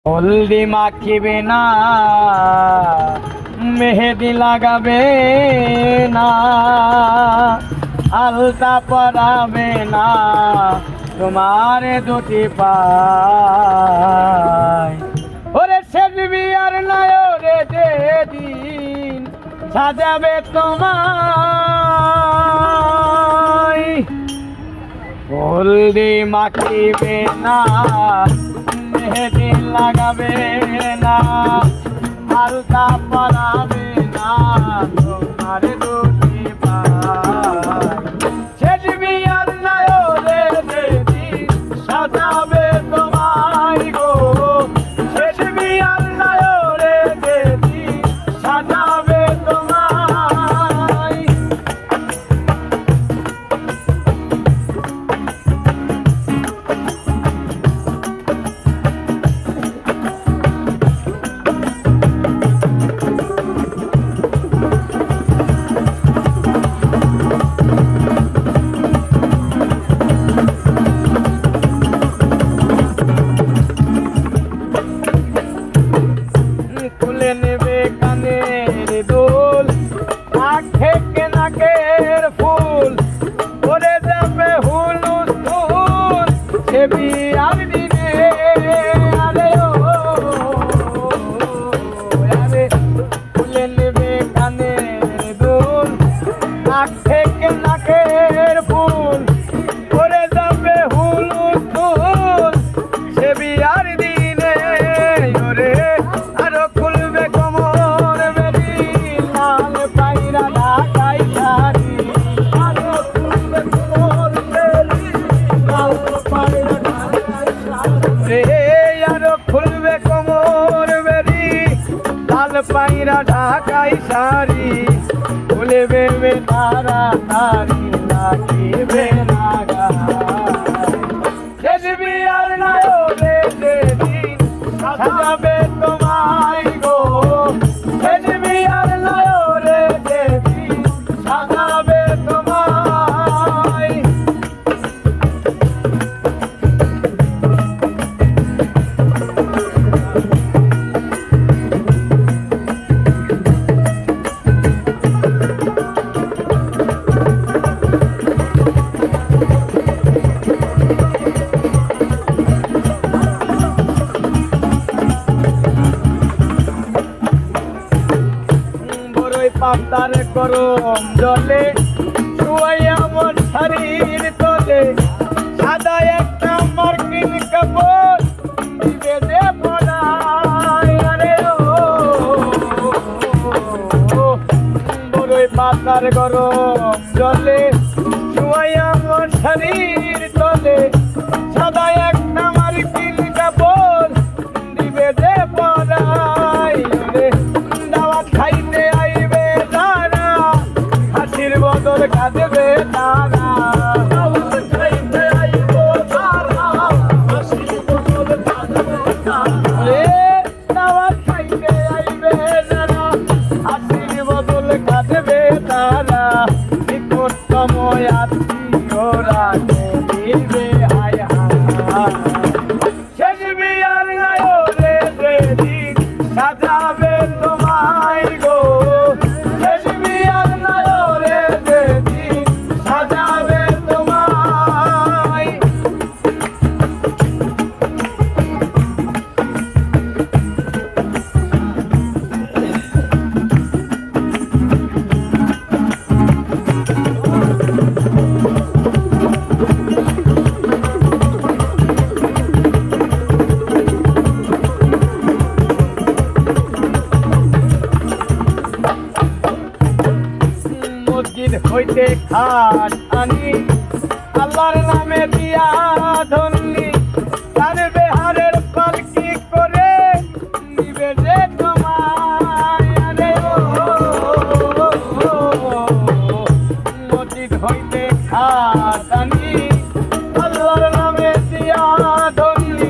হলদি মাখিবে না, মেহেদি লাগাবে না, আলতা পরাবে না তোমার দুটি পায়। ওরে সেজবি আর নয় রে যেদিন সাজাবে তোমায়। হলদি মাখিবে না, মেহেদি লাগাবে না, আলতা পরাবে না তোমার দুটি পায়। সেজবি আর নয় রে যেদিন সাজাবে তোমায় গো, সেজবি আর নয় রে যেদিন সাজাবে তোমায়। খুলে নেবে কানের দুল, নাক থেকে নাকের ফুল, পরে যাবে হুলুস্থুল সে বিয়ার দিনে। আরে ও আরে খুলে নেবে কানের দুল, নাক থেকে নাকের ফুল, পরে যাবে হুলুস্থুল সে বিয়ার দিনে। ওরে আরো খুলবে কোমর বেরি, লাল পায়রা ঢাকাই শাড়ি, আরো খুলবে কোমর বেরি, লাল পায়রা ঢাকাই শাড়ি, আরো খুলবে কোমর বেরি, লাল পায়রা ঢাকাই শাড়ি, খুলে বেবে তাড়াতাড়ি লাগিবে না গায়। সেজবি আর নয় রে যেদিন সাজাবে তোমায় গো, সেজবি আর নয় রে যেদিন সাজাবে তোমায়। পাতার গরম জলে শুয়াইয়া মন শরীর তোলে, সাদা একটা মার্কিন কাপড় দিবে দে পরায়। আরে ও বড়ই পাতার গরম জলে শুয়াইয়া মন শরীর তোলে, সাদা একটা মার্কিন কাপড় দিবে দে পরায়। দাওয়াত খাইতে আইবে তারা, হাসির বদল কাঁদবে তারা, দাওয়াত খাইতে আইবে তারা, হাসির বদল কাঁদবে তারা, দাওয়াত খাইতে আইবে তারা, হাসির বদল কাঁদবে তারা। নিকটতম আত্মীয়রা দিবে হায় হায়। সেজবি আর নয় রে যেদিন সাজাবে তোমায় গো, সেজবি আর নয় রে যেদিন সাজাবে তোমায়। মসজিদ হইতে খাট আনি, আল্লাহর নামে দিয়া ধন্যি, তার বেহারের পালকি করে নিবে যে তোমায়। আরে ও মসজিদ হইতে খাট আনি, আল্লাহর নামে দিয়া ধন্যি,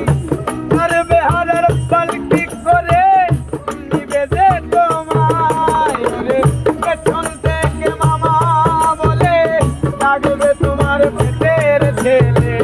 তার বেহারের পালকি করে নিবে যে তোমায়। পেছন থেকে মামা বলে লাগবে তোমার পেটের ছেলে,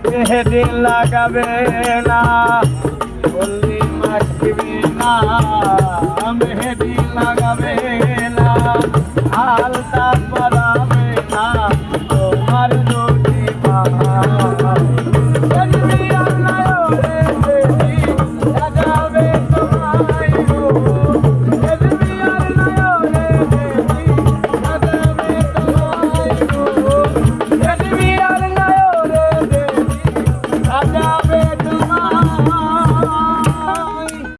মেহেদি লাগাবে না হলদি মাখবে না মেহেদি